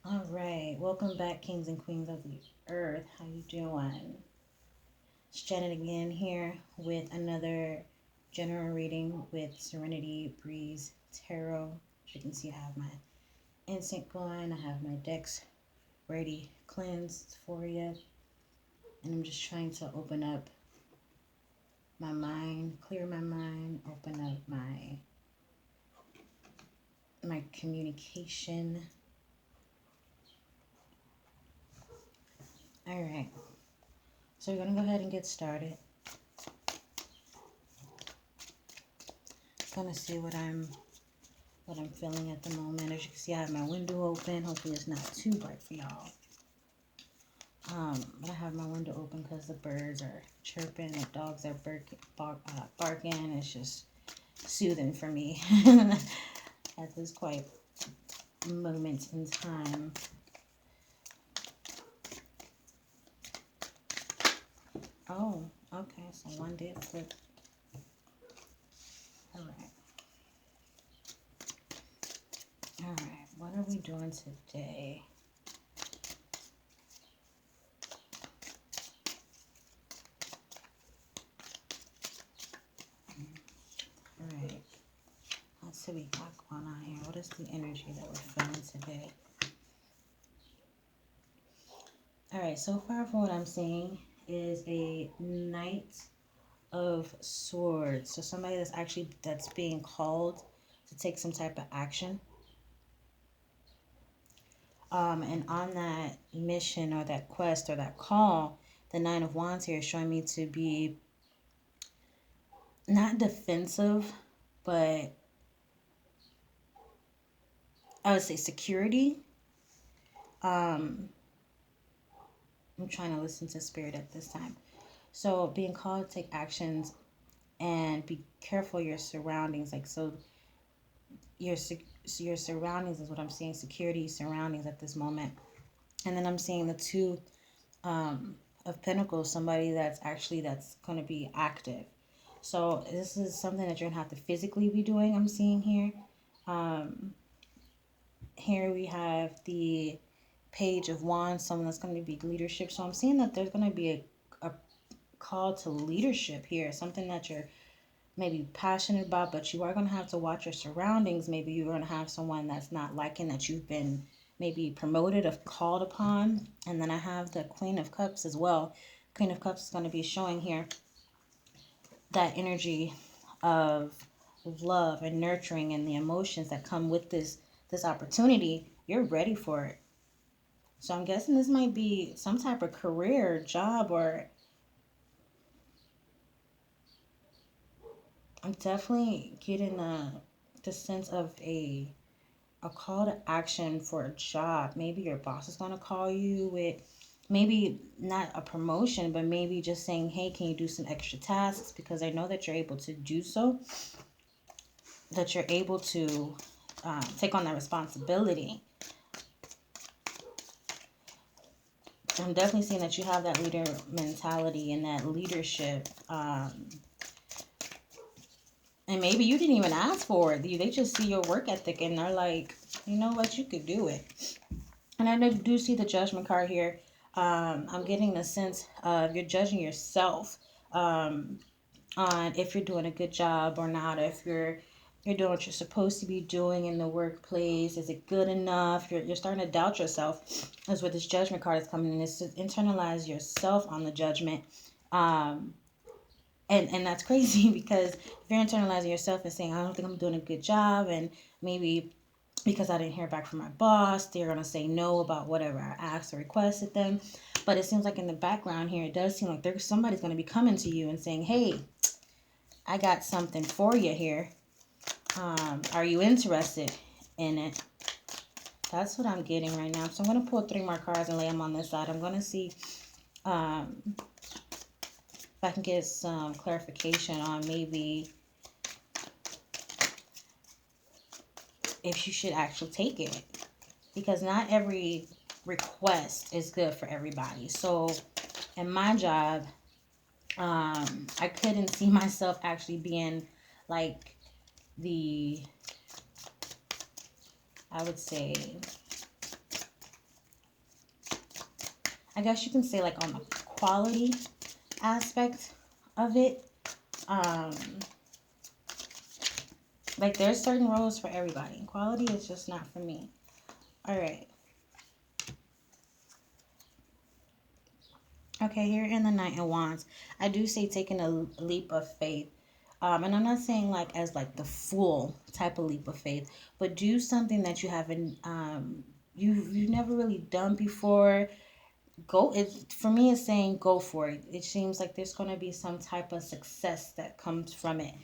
All right, welcome back, kings and queens of the earth. How you doing? It's Janet again here with another general reading with Serenity Breeze Tarot. As you can see, I have my incense going. I have my decks ready, cleansed for you, and I'm just trying to open up my mind, clear my mind, open up my communication. All right, so we're gonna go ahead and get started. Gonna see what I'm feeling at the moment. As you can see, I have my window open. Hopefully it's not too bright for y'all. But I have my window open because the birds are chirping, the dogs are barking. It's just soothing for me at this quiet moment in time. Oh, okay, so one did flip. Alright. Alright, what are we doing today? Alright. Let's see what we got going on here. What is the energy that we're feeling today? Alright, so far from what I'm seeing is a Knight of Swords. So somebody that's being called to take some type of action. And on that mission or that quest or that call, the Nine of Wands here is showing me to be not defensive, but I would say security. I'm trying to listen to spirit at this time. So being called to take actions and be careful of your surroundings. Like, so your surroundings is what I'm seeing. Security, surroundings at this moment. And then I'm seeing the Two of Pentacles, somebody that's going to be active. So this is something that you're going to have to physically be doing, I'm seeing here. Here we have the Page of Wands, someone that's going to be leadership. So I'm seeing that there's going to be a call to leadership here, something that you're maybe passionate about, but you are going to have to watch your surroundings. Maybe you're going to have someone that's not liking that you've been maybe promoted or called upon. And then I have the Queen of Cups as well. Queen of Cups is going to be showing here that energy of love and nurturing and the emotions that come with this opportunity. You're ready for it. So I'm guessing this might be some type of career, job, or I'm definitely getting the sense of a call to action for a job. Maybe your boss is going to call you with maybe not a promotion, but maybe just saying, hey, can you do some extra tasks? Because I know that you're able to do so, that you're able to take on that responsibility. I'm definitely seeing that you have that leader mentality and that leadership. And maybe you didn't even ask for it. They just see your work ethic and they're like, you know what, you could do it. And I do see the Judgment card here. I'm getting the sense of you're judging yourself on if you're doing a good job or not. If you're doing what you're supposed to be doing in the workplace. Is it good enough? You're starting to doubt yourself. That's what this Judgment card is coming in. Is to internalize yourself on the judgment. And that's crazy because if you're internalizing yourself and saying, I don't think I'm doing a good job, and maybe because I didn't hear back from my boss, they're going to say no about whatever I asked or requested them. But it seems like in the background here, it does seem like somebody's going to be coming to you and saying, hey, I got something for you here. Are you interested in it? That's what I'm getting right now. So I'm going to pull 3 more cards and lay them on this side. I'm going to see if I can get some clarification on maybe if you should actually take it, because not every request is good for everybody. So in my job, I couldn't see myself actually being like I would say I guess you can say like on the quality aspect of it. Um, like there's certain roles for everybody. Quality is just not for me. All right. Okay, here in the Knight of Wands, I do say taking a leap of faith. And I'm not saying like as like the full type of leap of faith, but do something that you haven't you've never really done before. Go it for me it's saying go for it. It seems like there's gonna be some type of success that comes from it.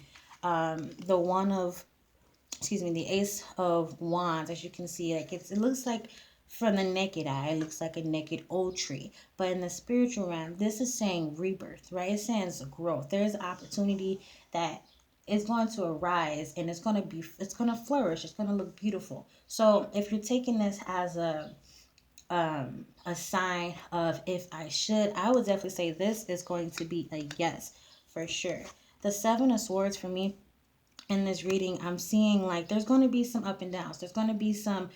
The one of the Ace of Wands, as you can see, like it looks like from the naked eye, it looks like a naked old tree. But in the spiritual realm, this is saying rebirth, right? It's saying growth. There's opportunity that is going to arise and it's going to flourish. It's going to look beautiful. So if you're taking this as a sign of if I should, I would definitely say this is going to be a yes for sure. The Seven of Swords for me in this reading, I'm seeing like there's going to be some up and downs. There's going to be some,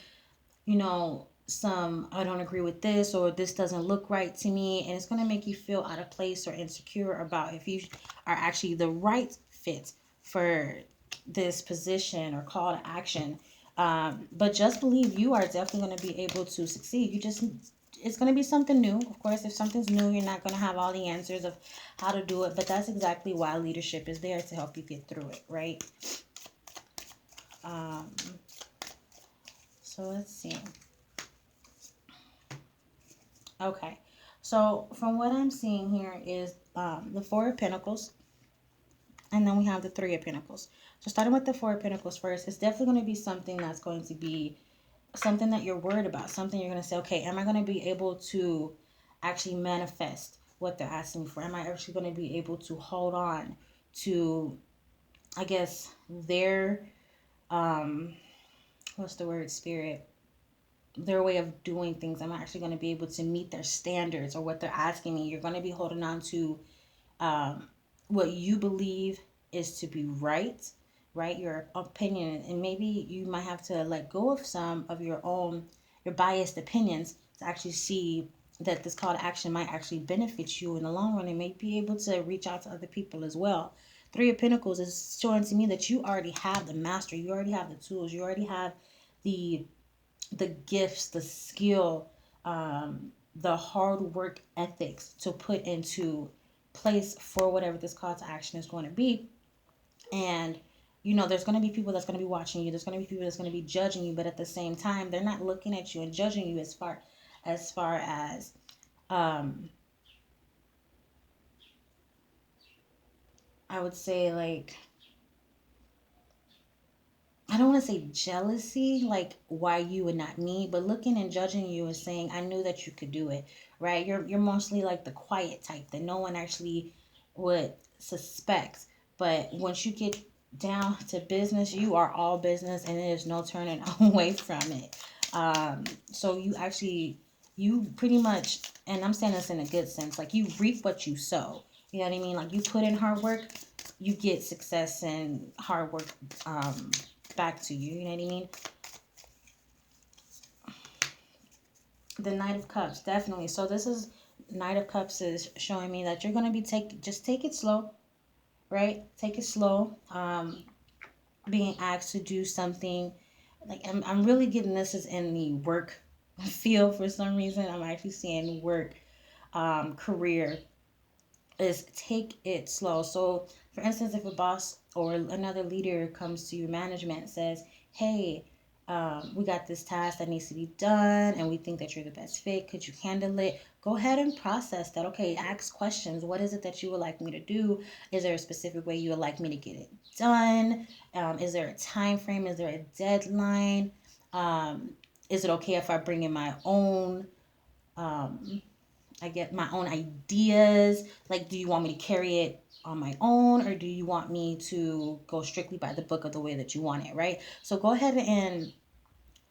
some I don't agree with this or this doesn't look right to me. And it's going to make you feel out of place or insecure about if you are actually the right fit for this position or call to action. But just believe you are definitely going to be able to succeed. It's going to be something new. Of course, if something's new, you're not going to have all the answers of how to do it. But that's exactly why leadership is there to help you get through it, right? Um, so let's see. Okay. So from what I'm seeing here is the Four of Pentacles. And then we have the Three of Pentacles. So starting with the Four of Pentacles first, it's definitely going to be something that's going to be something that you're worried about. Something you're going to say, okay, am I going to be able to actually manifest what they're asking me for? Am I actually going to be able to hold on to, I guess, their, what's the word, spirit? Their way of doing things. I'm actually going to be able to meet their standards or what they're asking me. You're going to be holding on to what you believe is to be right? Your opinion. And maybe you might have to let go of some of your biased opinions to actually see that this call to action might actually benefit you in the long run and may be able to reach out to other people as well. Three of Pentacles is showing to me that you already have the mastery. You already have the tools. You already have the gifts, the skill, the hard work ethics to put into place for whatever this call to action is going to be. And there's going to be people that's going to be watching you. There's going to be people that's going to be judging you, but at the same time, they're not looking at you and judging you as I would say, like, I don't want to say jealousy, like why you and not me, but looking and judging you and saying, I knew that you could do it, right? You're mostly like the quiet type that no one actually would suspect. But once you get down to business, you are all business and there's no turning away from it. So you pretty much, and I'm saying this in a good sense, like you reap what you sow. You know what I mean? Like you put in hard work, you get success and hard work back to you. You know what I mean? The Knight of Cups, definitely. So this is Knight of Cups is showing me that you're gonna be just take it slow, right? Take it slow. Being asked to do something, like I'm really getting this is in the work field for some reason. I'm actually seeing work, career is take it slow. So for instance, if a boss or another leader comes to your management and says, hey, we got this task that needs to be done and we think that you're the best fit, could you handle it? Go ahead and process that. Okay, ask questions. What is it that you would like me to do? Is there a specific way you would like me to get it done? Is there a time frame? Is there a deadline? Is it okay if I bring in my own I get my own ideas? Like, do you want me to carry it on my own or do you want me to go strictly by the book of the way that you want it, right? So go ahead and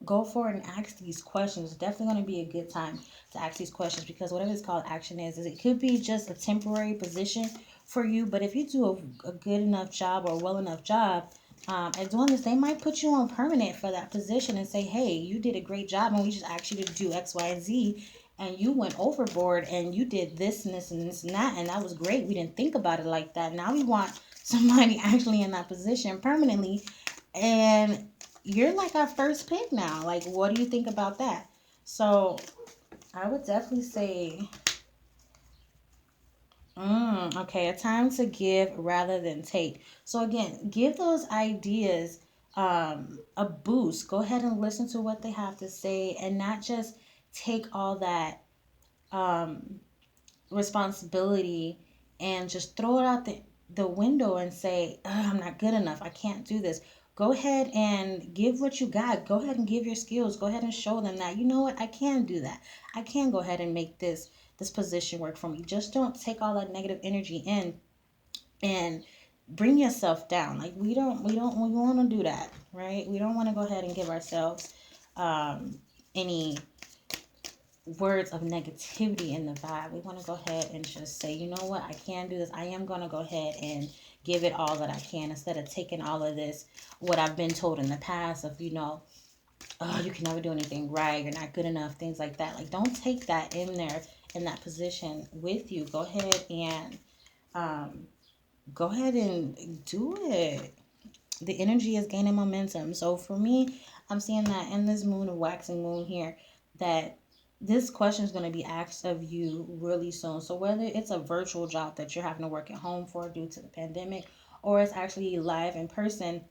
go for it and ask these questions. It's definitely going to be a good time to ask these questions because whatever this called action is it could be just a temporary position for you. But if you do a good enough job or well enough job at doing this, they might put you on permanent for that position and say, hey, you did a great job and we just asked you to do X, Y, and Z. and you went overboard and you did this and this and this and that, and that was great. We didn't think about it like that. Now we want somebody actually in that position permanently, and you're like our first pick now. Like, what do you think about that? So I would definitely say, okay, a time to give rather than take. So again, give those ideas a boost. Go ahead and listen to what they have to say, and not just take all that um, responsibility and just throw it out the window and say, I'm not good enough. I can't do this. Go ahead and give what you got. Go ahead and give your skills. Go ahead and show them that, you know what, I can do that. I can go ahead and make this position work for me. Just don't take all that negative energy in and bring yourself down. Like, we want to do that, right? We don't want to go ahead and give ourselves any words of negativity in the vibe. We want to go ahead and just say, you know what, I can do this. I am going to go ahead and give it all that I can, instead of taking all of this, what I've been told in the past of, oh, you can never do anything right, you're not good enough, things like that. Like, don't take that in there, in that position with you. Um, go ahead and do it. The energy is gaining momentum. So for me, I'm seeing that in this moon of waxing moon here, that this question is going to be asked of you really soon. So whether it's a virtual job that you're having to work at home for due to the pandemic, or it's actually live in person,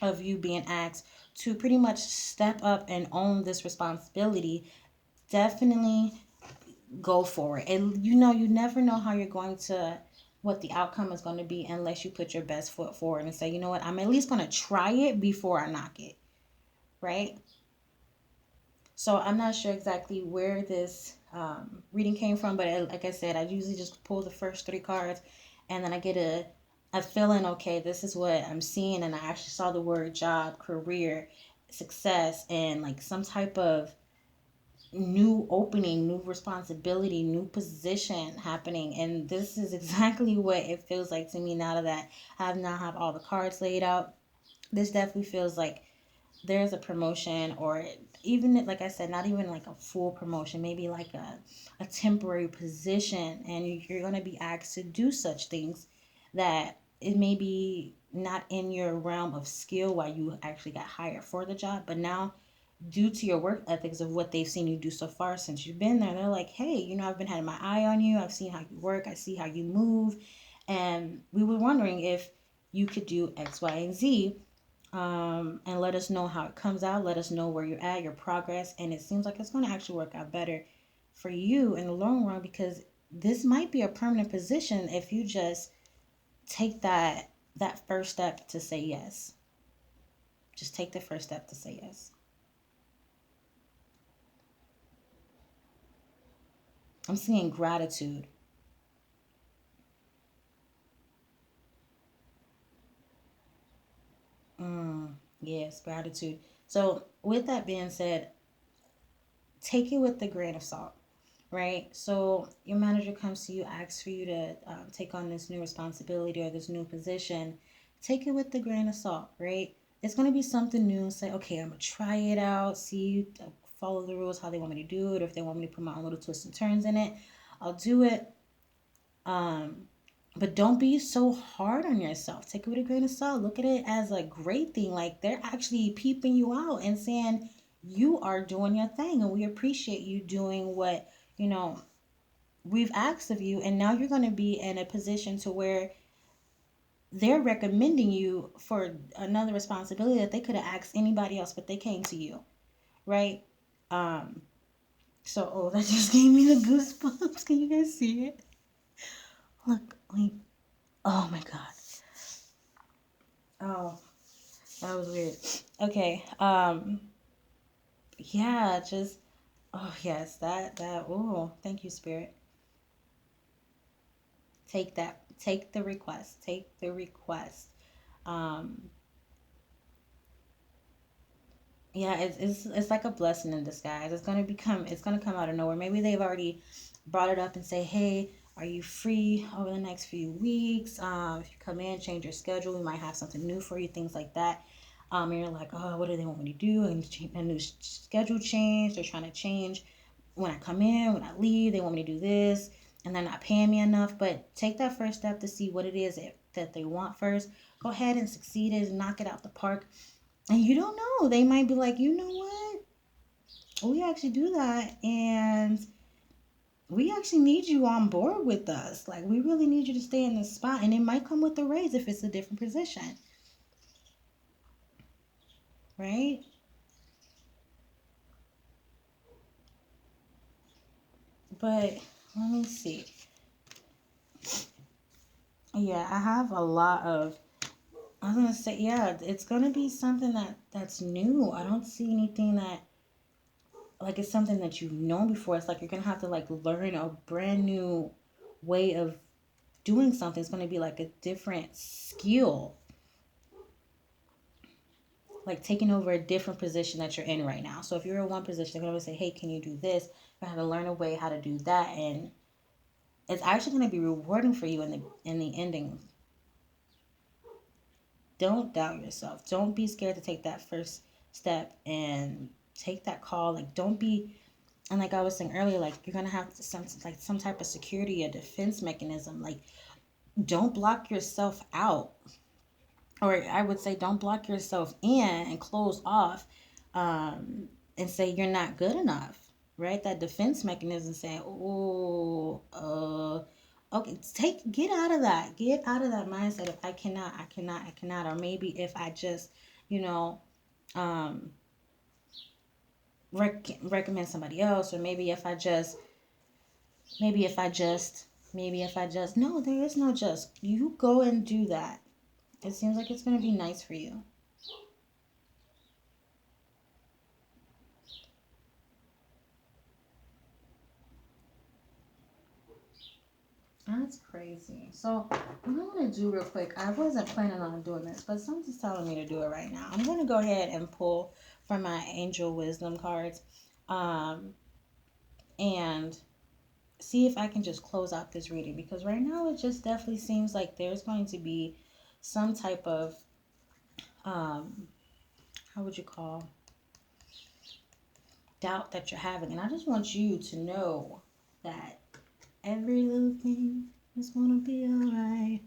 of you being asked to pretty much step up and own this responsibility, definitely go for it. And you never know how you're going to, what the outcome is going to be, unless you put your best foot forward and say, you know what, I'm at least going to try it before I knock it, right? So I'm not sure exactly where this reading came from, but like I said, I usually just pull the first three cards, and then I get a feeling, okay, this is what I'm seeing, and I actually saw the word job, career, success, and like some type of new opening, new responsibility, new position happening. And this is exactly what it feels like to me now that I now have all the cards laid out. This definitely feels like there's a promotion, or even like I said, not even like a full promotion, maybe like a temporary position, and you're going to be asked to do such things that it may be not in your realm of skill while you actually got hired for the job, but now due to your work ethics of what they've seen you do so far since you've been there, they're like, hey, I've been having my eye on you, I've seen how you work, I see how you move, and we were wondering if you could do X, Y, and Z, and let us know how it comes out. Let us know where you're at, your progress, and it seems like it's going to actually work out better for you in the long run, because this might be a permanent position if you just take that first step to say yes. Just take the first step to say yes. I'm seeing gratitude. Yes, gratitude. So, with that being said, take it with a grain of salt, right? So your manager comes to you, asks for you to take on this new responsibility or this new position. Take it with a grain of salt, right? It's going to be something new. Say, okay, I'm going to try it out, see, follow the rules, how they want me to do it. If they want me to put my own little twists and turns in it, I'll do it. Um, but don't be so hard on yourself. Take it with a grain of salt. Look at it as a great thing. Like, they're actually peeping you out and saying you are doing your thing, and we appreciate you doing what you know we've asked of you. And now you're going to be in a position to where they're recommending you for another responsibility that they could have asked anybody else, but they came to you, right? Um, so, oh, that just gave me the goosebumps. Can you guys see it? Look, like, oh my god. Oh, that was weird. Okay. Yeah, just, oh yes, oh, thank you, Spirit. Take that. Take the request. Take the request. Um, yeah, it's like a blessing in disguise. It's gonna come out of nowhere. Maybe they've already brought it up and say, hey, are you free over the next few weeks? If you come in, change your schedule, we might have something new for you, things like that. And you're like, oh, what do they want me to do? And a new schedule change. They're trying to change when I come in, when I leave, they want me to do this, and they're not paying me enough. But take that first step to see what it is that they want first. Go ahead and succeed it, knock it out the park. And you don't know. They might be like, you know what? We actually do that, and we actually need you on board with us. Like, we really need you to stay in this spot. And it might come with a raise if it's a different position. Right? But let me see. Yeah, I have a lot of. I was gonna say, yeah, it's gonna be something that's new. I don't see anything that like it's something that you've known before. It's like you're gonna have to like learn a brand new way of doing something. It's gonna be like a different skill, like taking over a different position that you're in right now. So if you're in one position, they're gonna say, "Hey, can you do this?" You have to learn a way how to do that, and it's actually gonna be rewarding for you in the ending. Don't doubt yourself. Don't be scared to take that first step and take that call. Like, don't be, and like I was saying earlier, like you're gonna have some type of security, a defense mechanism. Like, don't block yourself out, or I would say don't block yourself in and close off, and say you're not good enough. Right? That defense mechanism saying, "Oh, okay, get out of that. Get out of that mindset of I cannot, or maybe if I just, you know, um, recommend somebody else, or maybe if I just, no, there is no just. You go and do that. It seems like it's going to be nice for you. That's crazy. So, what I'm going to do real quick, I wasn't planning on doing this, but something's telling me to do it right now. I'm going to go ahead and pull from my Angel Wisdom cards, um, and see if I can just close out this reading, because right now it just definitely seems like there's going to be some type of, um, how would you call, doubt that you're having. And I just want you to know that every little thing is going to be all right.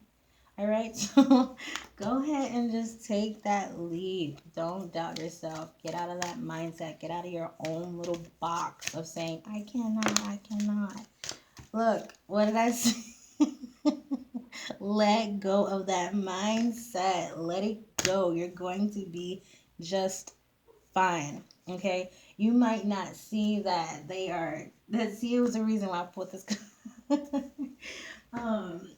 All right, so go ahead and just take that leap. Don't doubt yourself. Get out of that mindset. Get out of your own little box of saying, I cannot, I cannot. Look, what did I say? Let go of that mindset. Let it go. You're going to be just fine. Okay? You might not see that they are. See, it was the reason why I put this. um,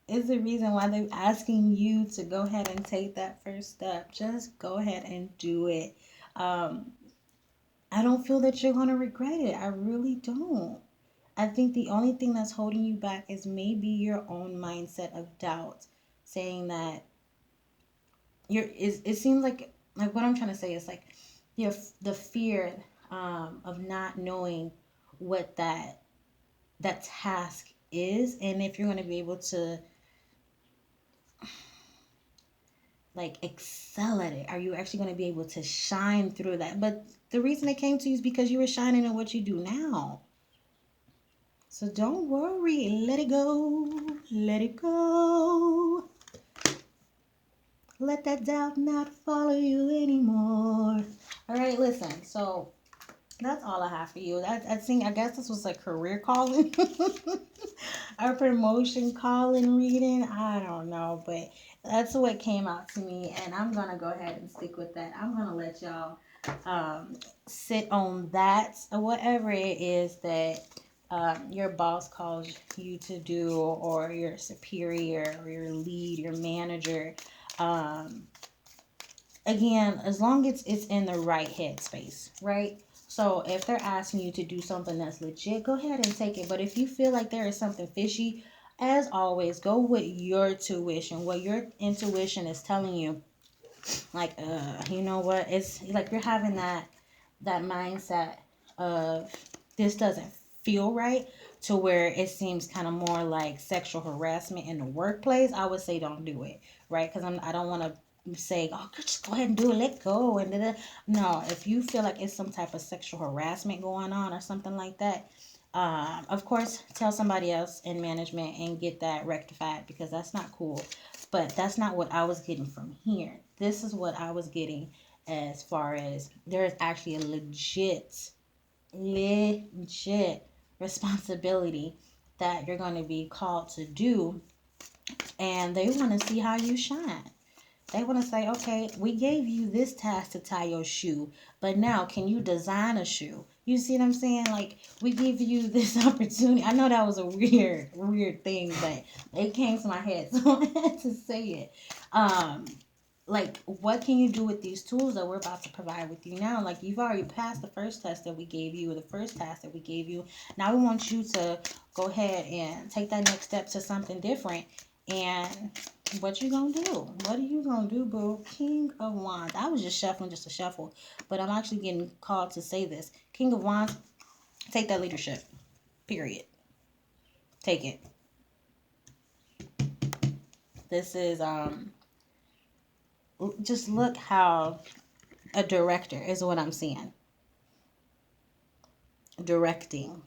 is the reason why they're asking you to go ahead and take that first step. Just go ahead and do it. Um, I don't feel that you're going to regret it. I really don't. I think the only thing that's holding you back is maybe your own mindset of doubt, saying that it seems like what I'm trying to say is like the fear of not knowing what that task is, and if you're going to be able to like excel at it. Are you actually going to be able to shine through that? But the reason it came to you is because you were shining in what you do now. So don't worry. Let it go. Let it go. Let that doubt not follow you anymore. All right, listen. So that's all I have for you. I guess this was a career calling, a promotion calling reading. I don't know, but that's what came out to me, and I'm gonna go ahead and stick with that. I'm gonna let y'all sit on that, whatever it is that your boss calls you to do, or your superior, or your lead, your manager. Um, Again, as long as it's in the right headspace, right? So if they're asking you to do something that's legit, go ahead and take it. But if you feel like there is something fishy, as always, go with your tuition, what your intuition is telling you. Like, you know what? It's like you're having that mindset of this doesn't feel right, to where it seems kind of more like sexual harassment in the workplace. I would say don't do it, right? Because I don't want to say, oh, just go ahead and do it, let go, and da-da. No, if you feel like it's some type of sexual harassment going on or something like that, of course, tell somebody else in management and get that rectified, because that's not cool. But that's not what I was getting from here. This is what I was getting, as far as there is actually a legit responsibility that you're going to be called to do, and they want to see how you shine. They want to say, okay, we gave you this task to tie your shoe, but now can you design a shoe? You see what I'm saying? Like, we give you this opportunity. I know that was a weird thing, but it came to my head, so I had to say it. Um, like, what can you do with these tools that we're about to provide with you now? Like, you've already passed the first test that we gave you, or the first task that we gave you. Now we want you to go ahead and take that next step to something different. And what you gonna do? What are you gonna do, boo? King of Wands. I was just shuffling just to shuffle, but I'm actually getting called to say this. King of Wands, take that leadership. Period. Take it. This is just look how a director is what I'm seeing. Directing.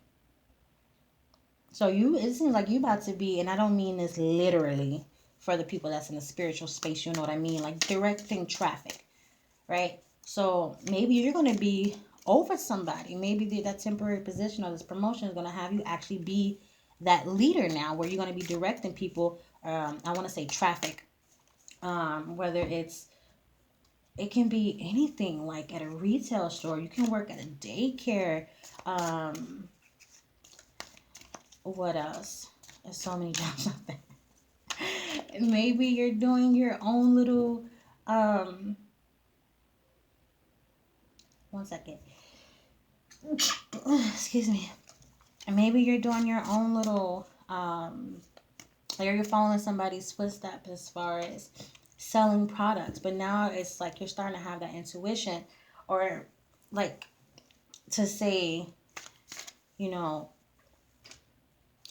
So it seems like you about to be, and I don't mean this literally for the people that's in the spiritual space, you know what I mean? Like directing traffic, right? So maybe you're going to be over somebody. Maybe that temporary position or this promotion is going to have you actually be that leader now, where you're going to be directing people. I want to say traffic, whether it can be anything, like at a retail store. You can work at a daycare. What else? There's so many jobs out there. Maybe you're doing your own little, one second. Excuse me. Maybe you're doing your own little, or you're following somebody's footsteps as far as selling products. But now it's like you're starting to have that intuition, or like to say, you know,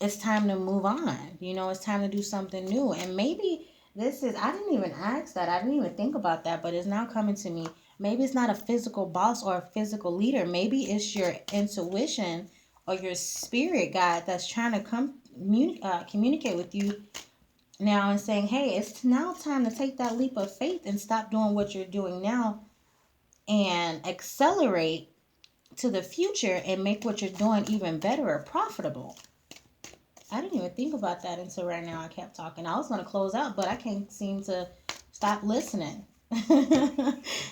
it's time to move on. You know, it's time to do something new. And maybe I didn't even ask that. I didn't even think about that, but it's now coming to me. Maybe it's not a physical boss or a physical leader. Maybe it's your intuition or your spirit guide that's trying to communicate with you now and saying, hey, it's now time to take that leap of faith and stop doing what you're doing now and accelerate to the future and make what you're doing even better or profitable. I didn't even think about that until right now. I kept talking. I was going to close out, but I can't seem to stop listening.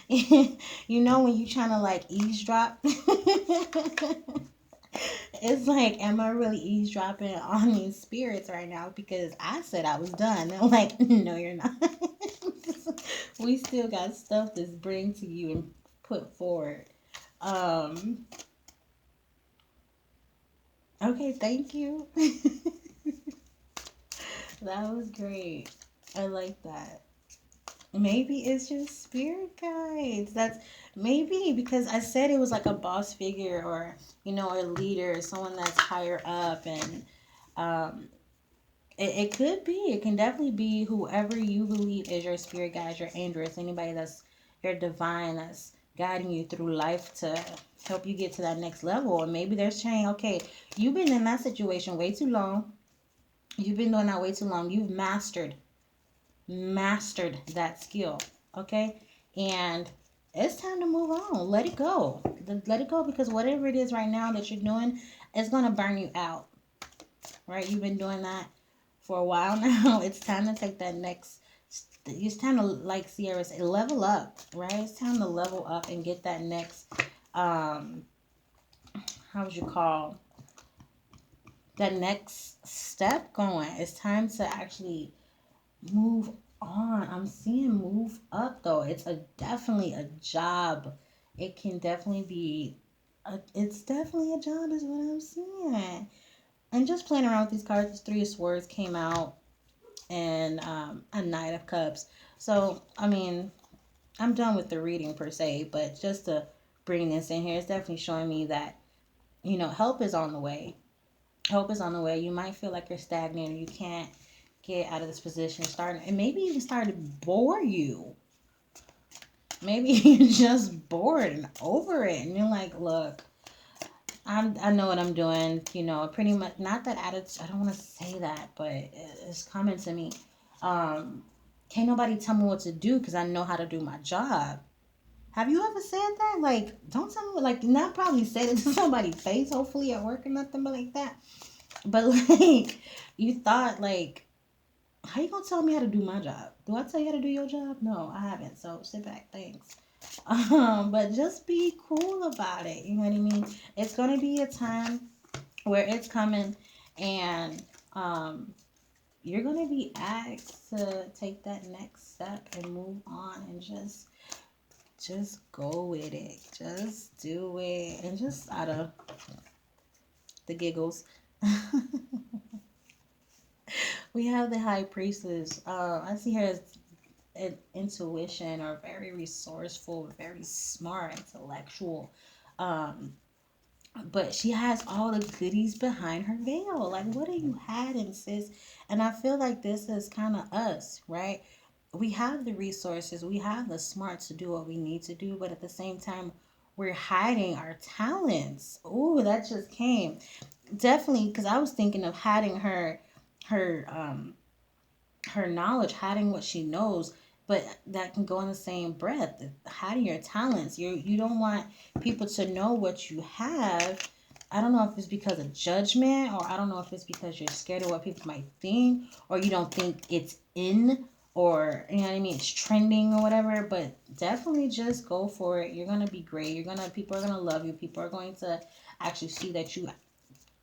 You know, when you're trying to like eavesdrop, it's like, am I really eavesdropping on these spirits right now? Because I said I was done. They're like, no, you're not. We still got stuff to bring to you and put forward. Okay, thank you. That was great. I like that. Maybe it's just spirit guides. That's maybe because I said it was like a boss figure, or you know, a leader, someone that's higher up, and um, it could be. It can definitely be whoever you believe is your spirit guide, your angels, anybody that's your divine, that's guiding you through life to help you get to that next level. And maybe they're saying, okay, you've been in that situation way too long. You've been doing that way too long. You've mastered that skill. Okay? And it's time to move on. Let it go. Let it go, because whatever it is right now that you're doing, it's going to burn you out. Right? You've been doing that for a while now. It's time to take that next. It's time to, like Sierra said, level up. Right? It's time to level up and get that next, how would you call that next step going. It's time to actually move on. I'm seeing move up though. It's definitely a job. It can definitely be it's definitely a job is what I'm seeing. And just playing around with these cards, this Three of Swords came out, and a Knight of Cups. So I mean, I'm done with the reading per se, but just to bring this in here, it's definitely showing me that, you know, help is on the way. Help is on the way. You might feel like you're stagnant, or you can't get out of this position, starting, and maybe even start to bore you. Maybe you're just bored and over it, and you're like, look, I know what I'm doing. Pretty much. Not that attitude. I don't want to say that, but it's coming to me. Um, can't nobody tell me what to do because I know how to do my job. Have you ever said that? Like, don't tell me. Like, not probably said it to somebody's face, hopefully at work or nothing, but like that. But like, you thought like, how you gonna tell me how to do my job? Do I tell you how to do your job? No, I haven't. So sit back. Thanks. But just be cool about it. You know what I mean? It's gonna be a time where it's coming, and you're gonna be asked to take that next step and move on, and just go with it. Just do it, and just out of the giggles. We have the high priestess. I see her as an intuition, or very resourceful, very smart, intellectual. Um, but she has all the goodies behind her veil. Like, what are you hiding, sis? And I feel like this is kind of us, right? We have the resources, we have the smarts to do what we need to do, but at the same time, we're hiding our talents. Ooh, that just came. Definitely, because I was thinking of hiding her her knowledge, hiding what she knows, but that can go in the same breath. Hiding your talents. You don't want people to know what you have. I don't know if it's because of judgment, or I don't know if it's because you're scared of what people might think, or you don't think it's in, or you know what I mean, it's trending or whatever. But definitely just go for it. You're gonna be great. People are gonna love you. People are going to actually see that you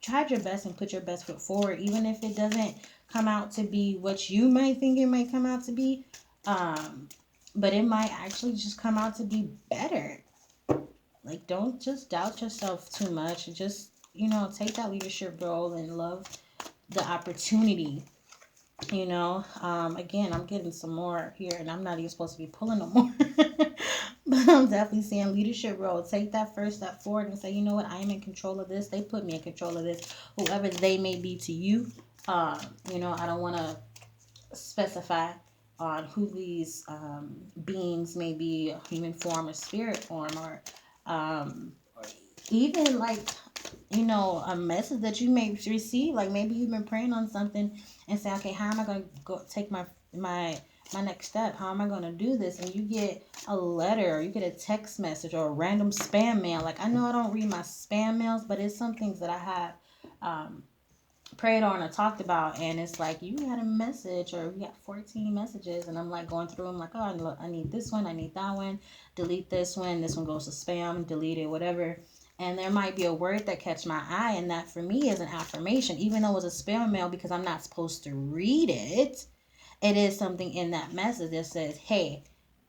tried your best and put your best foot forward, even if it doesn't come out to be what you might think it might come out to be. Um, but it might actually just come out to be better. Like, don't just doubt yourself too much. Just, take that leadership role and love the opportunity. Again, I'm getting some more here, and I'm not even supposed to be pulling no more. But I'm definitely seeing leadership role. Take that first step forward and say, you know what, I am in control of this. They put me in control of this, whoever they may be to you. I don't want to specify on who these beings may be, human form or spirit form, or even like, a message that you may receive. Like, maybe you've been praying on something and say, okay, how am I going to go take my next step? How am I going to do this? And you get a letter, or you get a text message, or a random spam mail. Like, I know I don't read my spam mails, but it's some things that I have prayed on or talked about, and it's like, you got a message, or you got 14 messages, and I'm like going through them, like, oh, I need this one, I need that one, delete this one goes to spam, delete it, whatever. And there might be a word that catch my eye, and that for me is an affirmation, even though it's a spam mail, because I'm not supposed to read it. It is something in that message that says, hey,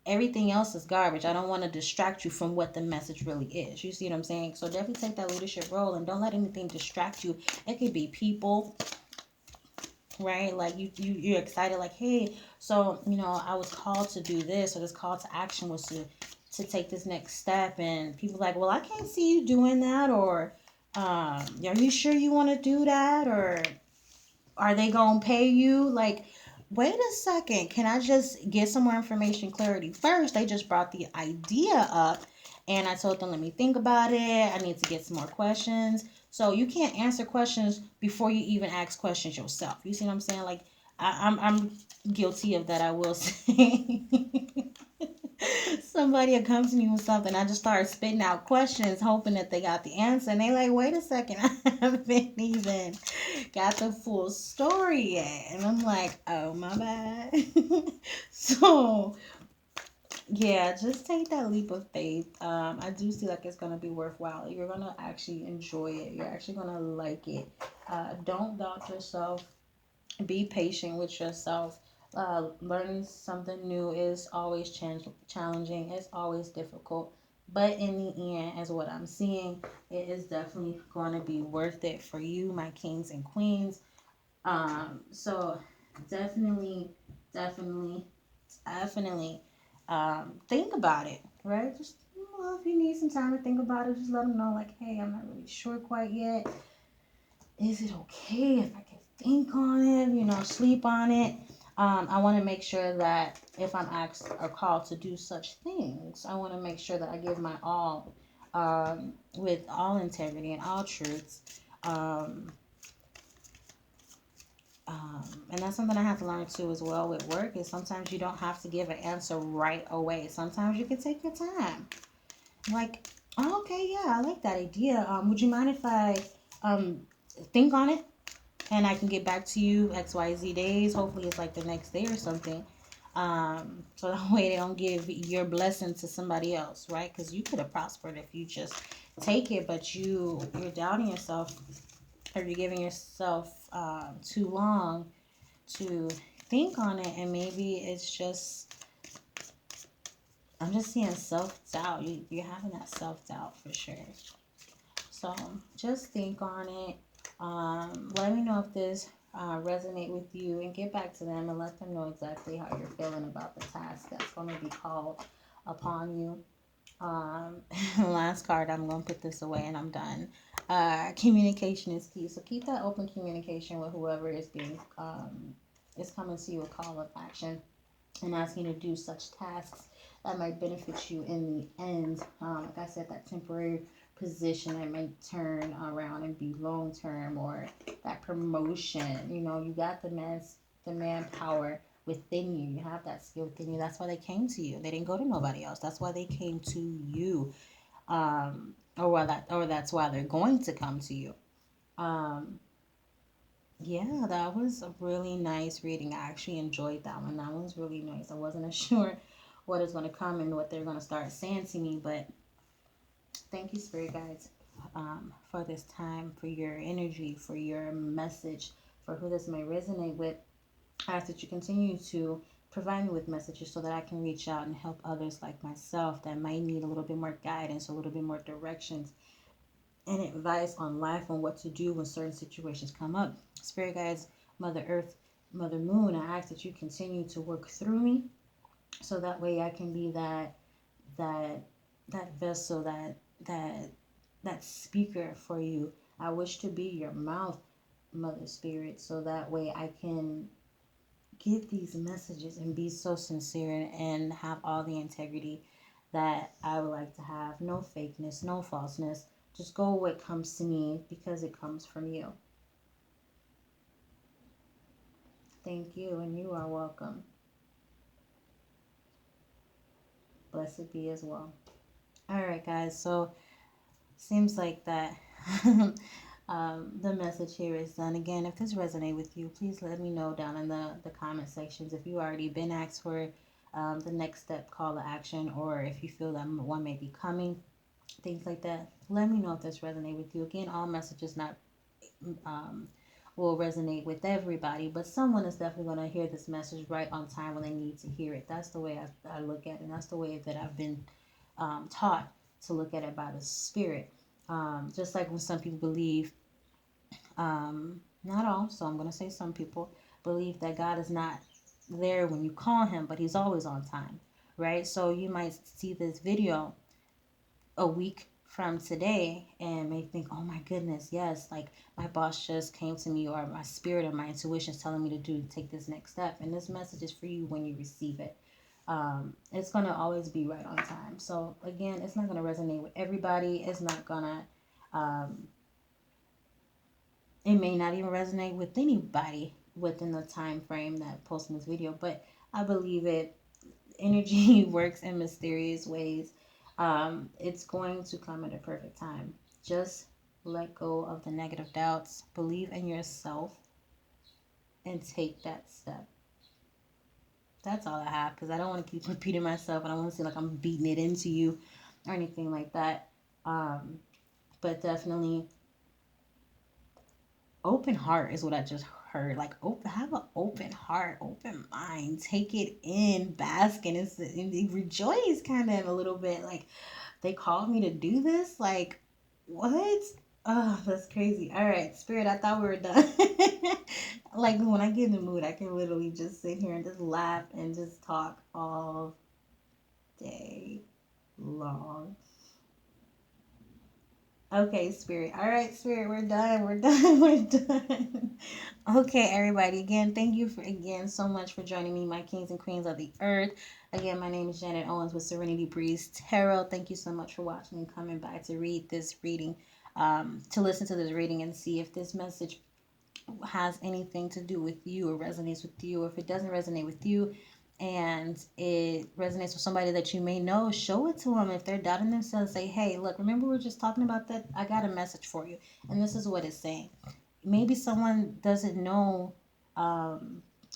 everything else is garbage. I don't want to distract you from what the message really is. You see what I'm saying? So definitely take that leadership role, and don't let anything distract you. It could be people, right? Like, you're excited, like, hey, so I was called to do this, or this call to action was to take this next step, and people like, well, I can't see you doing that, or are you sure you want to do that, or are they gonna pay you? Like, wait a second, can I just get some more information, clarity first? They just brought the idea up, and I told them, let me think about it. I need to get some more questions. So you can't answer questions before you even ask questions yourself. You see what I'm saying? Like, I'm guilty of that, I will say. Somebody will come to me with something, I just start spitting out questions, hoping that they got the answer, and they like, wait a second, I haven't even got the full story yet. And I'm like, oh, my bad. So yeah, just take that leap of faith. I do see like it's gonna be worthwhile. You're gonna actually enjoy it. You're actually gonna like it. Don't doubt yourself. Be patient with yourself. Learning something new is always challenging. It's always difficult. But in the end, as what I'm seeing, it is definitely going to be worth it for you, my kings and queens. So definitely, definitely, definitely think about it, right? Just, if you need some time to think about it, just let them know, like, hey, I'm not really sure quite yet. Is it okay if I can think on it, sleep on it? I want to make sure that if I'm asked or called to do such things, I want to make sure that I give my all, with all integrity and all truths. Um, and that's something I have to learn too as well with work, is sometimes you don't have to give an answer right away. Sometimes you can take your time. Like, oh, okay, yeah, I like that idea. Would you mind if I um, think on it? And I can get back to you XYZ days. Hopefully it's like the next day or something. So that way they don't give your blessing to somebody else, right? Because you could have prospered if you just take it, but you're doubting yourself, or you're giving yourself too long to think on it, and maybe it's just, I'm just seeing self-doubt. You're having that self-doubt for sure. So just think on it. Let me know if this resonate with you, and get back to them and let them know exactly how you're feeling about the task that's going to be called upon you. Um, Last card, I'm going to put this away and I'm done. Communication is key. So keep that open communication with whoever is being is coming to you a call of action and asking you to do such tasks that might benefit you in the end. Like I said, that temporary position that may turn around and be long term, or that promotion. You know, you got the manpower within you. You have that skill within you. That's why they came to you. They didn't go to nobody else. That's why they came to you. Or that's why they're going to come to you. Um, yeah, that was a really nice reading. I actually enjoyed that one. That was really nice. I wasn't as sure what is going to come and what they're going to start saying to me, but thank you, Spirit Guides, for this time, for your energy, for your message, for who this may resonate with. I ask that you continue to provide me with messages so that I can reach out and help others like myself that might need a little bit more guidance, a little bit more directions and advice on life, on what to do when certain situations come up. Spirit Guides, Mother Earth, Mother Moon, I ask that you continue to work through me so that way I can be that that vessel, that speaker for you. I wish to be your mouth, Mother Spirit, so that way I can give these messages and be so sincere and have all the integrity that I would like to have. No fakeness, no falseness. Just go what comes to me because it comes from you. Thank you, and you are welcome. Blessed be as well. All right, guys. So seems like that the message here is done. Again, if this resonates with you, please let me know down in the comment sections if you already been asked for the next step call to action, or if you feel that one may be coming, things like that. Let me know if this resonates with you. Again, all messages not um, will resonate with everybody, but someone is definitely going to hear this message right on time when they need to hear it. That's the way I look at it, and that's the way that I've been taught to look at it by the Spirit. Just like when some people believe, not all, so I'm going to say some people believe that God is not there when you call him, but he's always on time, right? So you might see this video a week from today and may think, oh my goodness, yes, like my boss just came to me, or my spirit or my intuition is telling me to take this next step. And this message is for you when you receive it. It's going to always be right on time. So again, it's not going to resonate with everybody. It's not going to, it may not even resonate with anybody within the time frame that posting this video, but I believe it. Energy works in mysterious ways. It's going to come at a perfect time. Just let go of the negative doubts, believe in yourself, and take that step. That's all I have, because I don't want to keep repeating myself. I don't want to seem like I'm beating it into you or anything like that. But definitely, open heart is what I just heard. Like, have an open heart, open mind, take it in, bask in it, and rejoice kind of a little bit. Like, they called me to do this? Like, what? Oh, that's crazy. All right, Spirit, I thought we were done. Like, when I get in the mood, I can literally just sit here and just laugh and just talk all day long. Okay, Spirit. All right, Spirit, we're done. We're done. We're done. Okay, everybody. Again, thank you for again so much for joining me, my kings and queens of the earth. Again, my name is Janet Owens with Serenity Breeze Tarot. Thank you so much for watching and coming back to read this reading, to listen to this reading and see if this message has anything to do with you or resonates with you, or if it doesn't resonate with you and it resonates with somebody that you may know, show it to them. If they're doubting themselves, say, hey, look, remember we were just talking about that? I got a message for you, and this is what it's saying. Maybe someone doesn't know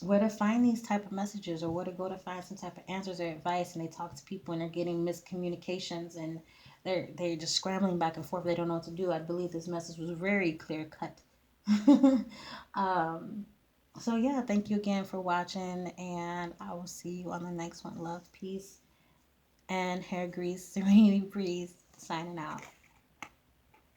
where to find these type of messages, or where to go to find some type of answers or advice, and they talk to people and they're getting miscommunications, and they're just scrambling back and forth. They don't know what to do. I believe this message was very clear cut. um, so yeah, thank you again for watching, and I will see you on the next one. Love, peace, and hair grease. Serenity Breeze signing out.